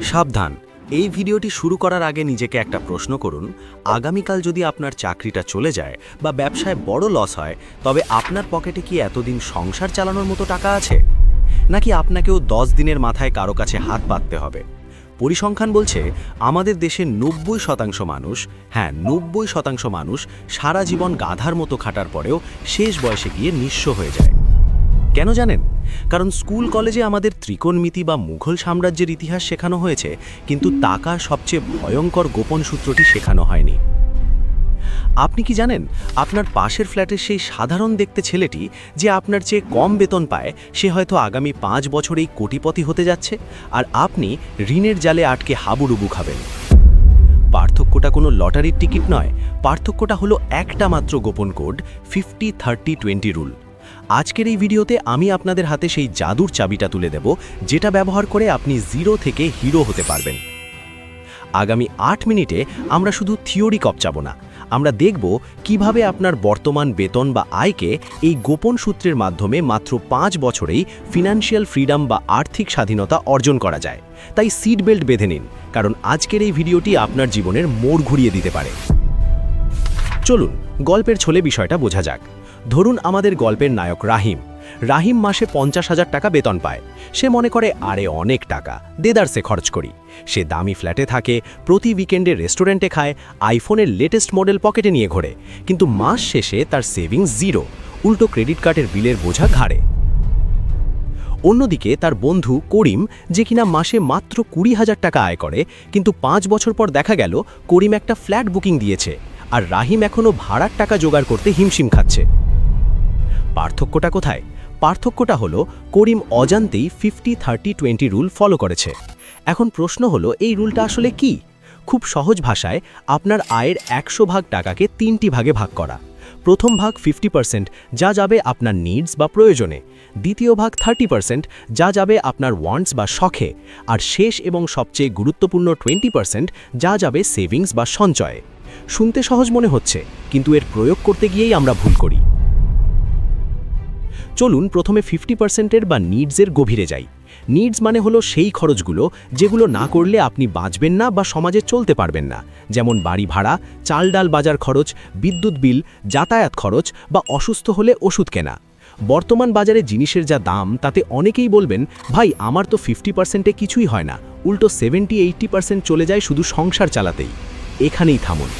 সাবধান, এই ভিডিওটি শুরু করার আগে নিজেকে একটা প্রশ্ন করুন। আগামীকাল যদি আপনার চাকরিটা চলে যায় বা ব্যবসায় বড় লস হয়, তবে আপনার পকেটে কি এতদিন সংসার চালানোর মতো টাকা আছে, নাকি আপনাকেও 10 দিনের মাথায় কারো কাছে হাত পাততে হবে? পরিসংখ্যান বলছে আমাদের দেশে 90% মানুষ, হ্যাঁ 90% মানুষ সারা জীবন গাধার মতো খাটার পরেও শেষ বয়সে গিয়ে নিঃস্ব হয়ে যায়। কেন জানেন? কারণ স্কুল কলেজে আমাদের ত্রিকোণমিতি বা মুঘল সাম্রাজ্যের ইতিহাস শেখানো হয়েছে, কিন্তু টাকার সবচেয়ে ভয়ঙ্কর গোপন সূত্রটি শেখানো হয়নি। আপনি কি জানেন আপনার পাশের ফ্ল্যাটের সেই সাধারণ দেখতে ছেলেটি যে আপনার চেয়ে কম বেতন পায়, সে হয়তো আগামী 5 বছরেই কোটিপতি হতে যাচ্ছে, আর আপনি ঋণের জালে আটকে হাবুডুবু খাবেন? পার্থক্যটা কোনো লটারির টিকিট নয়, পার্থক্যটা হলো একটা মাত্র গোপন কোড, 50-30-20 রুল। আজকের এই ভিডিওতে আমি আপনাদের হাতে সেই জাদুর চাবিটা তুলে দেব, যেটা ব্যবহার করে আপনি জিরো থেকে হিরো হতে পারবেন। আগামী 8 মিনিটে আমরা শুধু থিওরি কপচাবো না, আমরা দেখব কিভাবে আপনার বর্তমান বেতন বা আয়কে এই গোপন সূত্রের মাধ্যমে মাত্র 5 বছরেই ফিনান্সিয়াল ফ্রিডম বা আর্থিক স্বাধীনতা অর্জন করা যায়। তাই সিট বেল্ট বেঁধে নিন, কারণ আজকের এই ভিডিওটি আপনার জীবনের মোড় ঘুরিয়ে দিতে পারে। চলুন গল্পের ছলে বিষয়টা বোঝা যাক। ধরুন আমাদের গল্পের নায়ক রাহিম মাসে 50,000 টাকা বেতন পায়। সে মনে করে আরে অনেক টাকা, দেদারসে খরচ করি। সে দামি ফ্ল্যাটে থাকে, প্রতি উইকেন্ডে রেস্টুরেন্টে খায়, আইফোনের লেটেস্ট মডেল পকেটে নিয়ে ঘোরে। কিন্তু মাস শেষে তার সেভিংস জিরো, উল্টো ক্রেডিট কার্ডের বিলের বোঝা ঘাড়ে। অন্যদিকে তার বন্ধু করিম, যে কিনা মাসে মাত্র 20,000 টাকা আয় করে, কিন্তু 5 বছর পর দেখা গেল করিম একটা ফ্ল্যাট বুকিং দিয়েছে, আর রাহিম এখনও ভাড়ার টাকা জোগাড় করতে হিমশিম খাচ্ছে। পার্থক্যটা কোথায়? পার্থক্যটা হলো করিম অজান্তেই 50-30-20 রুল ফলো করেছে। এখন প্রশ্ন হলো, এই রুলটা আসলে কি? খুব সহজ ভাষায়, আপনার আয়ের 100 ভাগ টাকাকে 3টি ভাগে ভাগ করা। প্রথম ভাগ 50% যা যাবে আপনার নিডস বা প্রয়োজনে, দ্বিতীয় ভাগ 30% যা যাবে আপনার ওয়ান্টস বা শখে, আর শেষ এবং সবচেয়ে গুরুত্বপূর্ণ 20% যা যাবে সেভিংস বা সঞ্চয়ে। শুনতে সহজ মনে হচ্ছে, কিন্তু এর প্রয়োগ করতে গিয়েই আমরা ভুল করি। চলুন প্রথমে 50%-এর বা নিডসের গভীরে যাই। নিডস মানে হলো সেই খরচগুলো যেগুলো না করলে আপনি বাঁচবেন না বা সমাজে চলতে পারবেন না, যেমন বাড়ি ভাড়া, চাল ডাল বাজার খরচ, বিদ্যুৎ বিল, যাতায়াত খরচ বা অসুস্থ হলে ওষুধ কেনা। বর্তমান বাজারে জিনিসের যা দাম, তাতে অনেকেই বলবেন, ভাই আমার তো 50%-এ কিছুই হয় না, উল্টো 70-80% চলে যায় শুধু সংসার চালাতেই। এখানেই থামুন।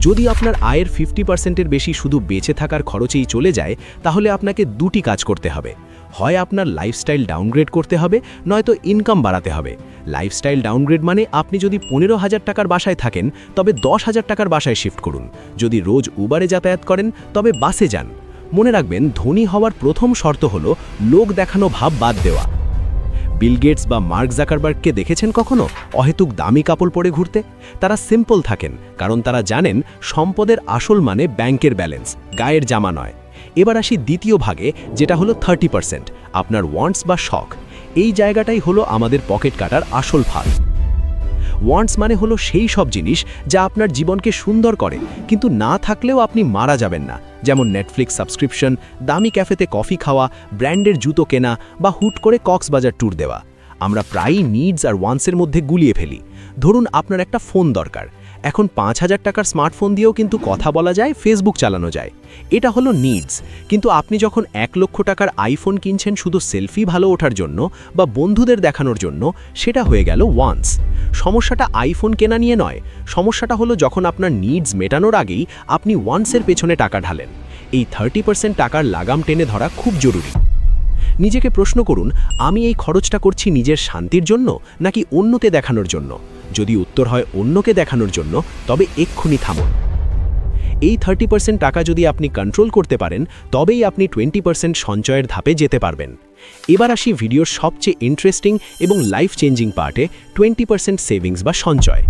যদি আপনার আয়ের 50%-এর বেশি শুধু বেঁচে থাকার খরচেই চলে যায়, তাহলে আপনাকে দুটি কাজ করতে হবে। হয় আপনার লাইফস্টাইল ডাউনগ্রেড করতে হবে, নয়তো ইনকাম বাড়াতে হবে। লাইফস্টাইল ডাউনগ্রেড মানে আপনি যদি 15,000 টাকার বাসায় থাকেন, তবে 10,000 টাকার বাসায় শিফট করুন। যদি রোজ উবারে যাতায়াত করেন, তবে বাসে যান। মনে রাখবেন, ধনী হওয়ার প্রথম শর্ত হলো লোক দেখানো ভাব বাদ দেওয়া। বিল গেটস বা মার্ক জাকারবার্গকে দেখেছেন কখনো অহেতুক দামি কাপড় পরে ঘুরতে? তারা সিম্পল থাকেন, কারণ তারা জানেন সম্পদের আসল মানে ব্যাংকের ব্যালেন্স, গায়ের জামা নয়। এবার আসি দ্বিতীয় ভাগে, যেটা হলো 30%, আপনার ওয়ান্টস বা শখ। এই জায়গাটাই হলো আমাদের পকেট কাটার আসল ফাঁদ। ওয়ান্টস মানে হলো সেই সব জিনিস যা আপনার জীবনকে সুন্দর করে, কিন্তু না থাকলেও আপনি মারা যাবেন না, যেমন নেটফ্লিক্স সাবস্ক্রিপশন, দামি ক্যাফেতে কফি খাওয়া, ব্র্যান্ডের জুতো কেনা বা হুট করে কক্সবাজার ট্যুর দেওয়া। আমরা প্রায়ই নিডস আর ওয়ান্টসের মধ্যে গুলিয়ে ফেলি। ধরুন আপনার একটা ফোন দরকার, এখন 5,000 টাকার স্মার্টফোন দিয়েও কিন্তু কথা বলা যায়, ফেসবুক চালানো যায়। এটা হলো নিডস। কিন্তু আপনি যখন 1 লক্ষ টাকার আইফোন কিনছেন শুধু সেলফি ভালো ওঠার জন্য বা বন্ধুদের দেখানোর জন্য, সেটা হয়ে গেল ওয়ান্টস। সমস্যাটা আইফোন কেনা নিয়ে নয়, সমস্যাটা হলো যখন আপনার নিডস মেটানোর আগেই আপনি ওয়ান্টসের পেছনে টাকা ঢালেন। এই 30% টাকার লাগাম টেনে ধরা খুব জরুরি। নিজেকে প্রশ্ন করুন, আমি এই খরচটা করছি নিজের শান্তির জন্য নাকি অন্যকে দেখানোর জন্য? যদি উত্তর হয় অন্যকে দেখানোর জন্য, তবে এক্ষুনি থামুন। এই 30% টাকা যদি আপনি কন্ট্রোল করতে পারেন, তবেই আপনি 20% সঞ্চয়ের ধাপে যেতে পারবেন। এবার আসি ভিডিওর সবচেয়ে ইন্টারেস্টিং এবং লাইফ চেঞ্জিং পার্টে, 20% সেভিংস বা সঞ্চয়।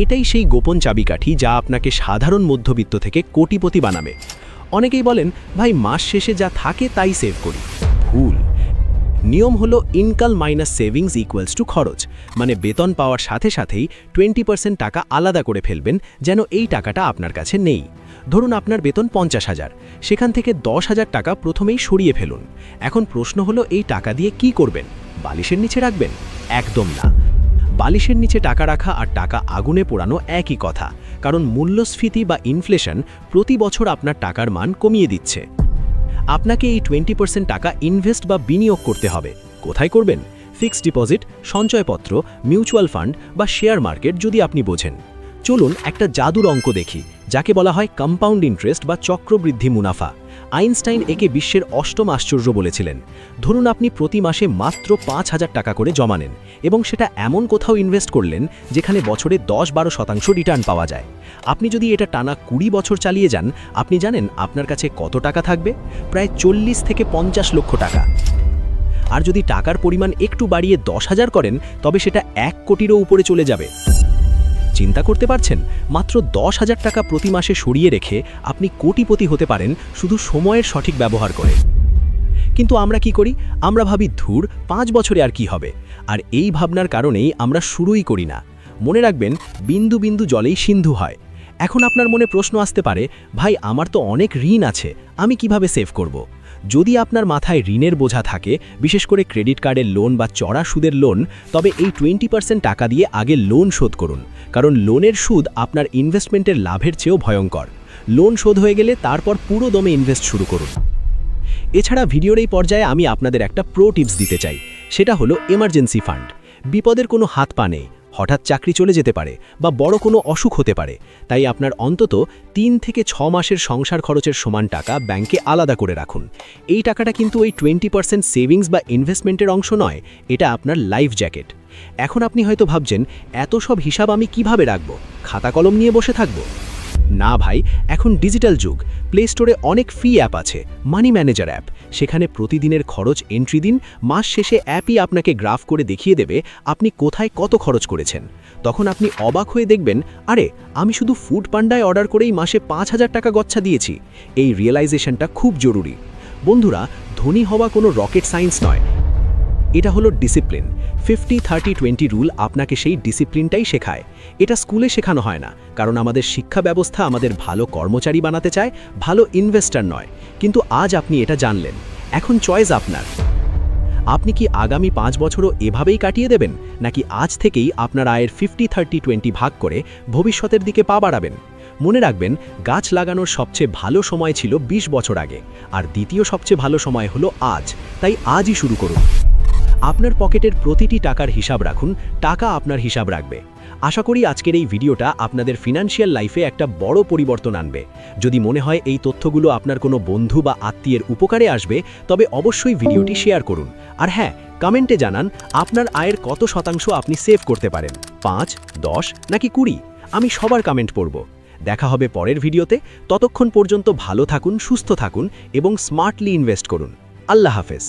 এটাই সেই গোপন চাবিকাঠি যা আপনাকে সাধারণ মধ্যবিত্ত থেকে কোটিপতি বানাবে। অনেকেই বলেন, ভাই মাস শেষে যা থাকে তাই সেভ করি। ভুল। নিয়ম হলো income minus savings equals to খরচ, মানে বেতন পাওয়ার সাথে সাথেই 20% টাকা আলাদা করে ফেলবেন, যেন এই টাকাটা আপনার কাছে নেই। ধরুন আপনার বেতন 50,000, সেখান থেকে 10,000 টাকা প্রথমেই সরিয়ে ফেলুন। এখন প্রশ্ন হলো এই টাকা দিয়ে কি করবেন? বালিশের নিচে রাখবেন? একদম না। বালিশের নিচে টাকা রাখা আর টাকা আগুনে পোড়ানো একই কথা, কারণ মূল্যস্ফীতি বা ইনফ্লেশন প্রতি বছর আপনার টাকার মান কমিয়ে দিচ্ছে। আপনাকে এই 20% টাকা ইনভেস্ট বা বিনিয়োগ করতে হবে। কোথায় করবেন? ফিক্সড ডিপোজিট, সঞ্চয়পত্র, মিউচুয়াল ফান্ড বা শেয়ার মার্কেট যদি আপনি বোঝেন। চলুন একটা জাদুর অঙ্ক দেখি, যাকে বলা হয় কম্পাউন্ড ইন্টারেস্ট বা চক্রবৃদ্ধি মুনাফা। আইনস্টাইন একে বিশ্বের অষ্টম আশ্চর্য বলেছিলেন। ধরুন আপনি প্রতি মাসে মাত্র 5,000 টাকা করে জমা নেন এবং সেটা এমন কোথাও ইনভেস্ট করলেন যেখানে বছরে 10-12% রিটার্ন পাওয়া যায়। আপনি যদি এটা টানা 20 বছর চালিয়ে যান, আপনি জানেন আপনার কাছে কত টাকা থাকবে? প্রায় 40 থেকে 50 লক্ষ টাকা। আর যদি টাকার পরিমাণ একটু বাড়িয়ে 10,000 করেন, তবে সেটা 1 কোটিরও উপরে চলে যাবে। চিন্তা করতে পারছেন? মাত্র 10,000 টাকা প্রতি মাসে সরিয়ে রেখে আপনি কোটিপতি হতে পারেন শুধু সময়ের সঠিক ব্যবহার করে। কিন্তু আমরা কি করি? আমরা ভাবি ধুর 5 বছরে আর কি হবে। আর এই ভাবনার কারণেই আমরা শুরুই করি না। মনে রাখবেন, বিন্দু বিন্দু জলেই সিন্ধু হয়। এখন আপনার মনে প্রশ্ন আসতে পারে, ভাই আমার তো অনেক ঋণ আছে, আমি কিভাবে সেভ করব? যদি আপনার মাথায় ঋণের বোঝা থাকে, বিশেষ করে ক্রেডিট কার্ডের লোন বা চড়া সুদের লোন, তবে এই 20% টাকা দিয়ে আগে লোন শোধ করুন, কারণ লোনের সুদ আপনার ইনভেস্টমেন্টের লাভের চেয়েও ভয়ঙ্কর। লোন শোধ হয়ে গেলে তারপর পুরো দমে ইনভেস্ট শুরু করুন। এছাড়া ভিডিওর এই পর্যায়ে আমি আপনাদের একটা প্রো টিপস দিতে চাই, সেটা হলো এমার্জেন্সি ফান্ড। বিপদের কোনো হাত পা নেই, হঠাৎ চাকরি চলে যেতে পারে বা বড় কোনো অসুখ হতে পারে, তাই আপনার অন্তত 3 থেকে 6 মাসের সংসার খরচের সমান টাকা ব্যাংকে আলাদা করে রাখুন। এই টাকাটা কিন্তু ওই 20% সেভিংস বা ইনভেস্টমেন্টের অংশ নয়, এটা আপনার লাইফ জ্যাকেট। এখন আপনি হয়তো ভাবছেন, এত সব হিসাব আমি কিভাবে রাখব? খাতা কলম নিয়ে বসে থাকব? না ভাই, এখন ডিজিটাল যুগ। প্লে স্টোরে অনেক ফ্রি অ্যাপ আছে, মানি ম্যানেজার অ্যাপ। সেখানে প্রতিদিনের খরচ এন্ট্রি দিন, মাস শেষে অ্যাপই আপনাকে গ্রাফ করে দেখিয়ে দেবে আপনি কোথায় কত খরচ করেছেন। তখন আপনি অবাক হয়ে দেখবেন, আরে আমি শুধু ফুড পান্ডায় অর্ডার করেই মাসে 5,000 টাকা গচ্ছা দিয়েছি। এই রিয়েলাইজেশনটা খুব জরুরি। বন্ধুরা, ধনী হওয়া কোনো রকেট সায়েন্স নয়, এটা হলো ডিসিপ্লিন। 50-30-20 রুল আপনাকে সেই ডিসিপ্লিনটাই শেখায়। এটা স্কুলে শেখানো হয় না, কারণ আমাদের শিক্ষা ব্যবস্থা আমাদের ভালো কর্মচারী বানাতে চায়, ভালো ইনভেস্টর নয়। কিন্তু আজ আপনি এটা জানলেন। এখন চয়েস আপনার। আপনি কি আগামী 5 বছরও এভাবেই কাটিয়ে দেবেন, নাকি আজ থেকেই আপনার আয়ের 50-30-20 ভাগ করে ভবিষ্যতের দিকে পা বাড়াবেন? মনে রাখবেন, গাছ লাগানোর সবচেয়ে ভালো সময় ছিল 20 বছর আগে, আর দ্বিতীয় সবচেয়ে ভালো সময় হলো আজ। তাই আজই শুরু করুন। আপনার পকেটের প্রতিটি টাকার হিসাব রাখুন, টাকা আপনার হিসাব রাখবে। আশা করি আজকের এই ভিডিওটা আপনাদের ফিনান্সিয়াল লাইফে একটা বড় পরিবর্তন আনবে। যদি মনে হয় এই তথ্যগুলো আপনার কোনো বন্ধু বা আত্মীয়ের উপকারে আসবে, তবে অবশ্যই ভিডিওটি শেয়ার করুন। আর হ্যাঁ, কমেন্টে জানান আপনার আয়ের কত শতাংশ আপনি সেভ করতে পারেন, 5, 10 নাকি 20। আমি সবার কমেন্ট পড়ব। দেখা হবে পরের ভিডিওতে। ততক্ষণ পর্যন্ত ভালো থাকুন, সুস্থ থাকুন এবং স্মার্টলি ইনভেস্ট করুন। আল্লাহ হাফেজ।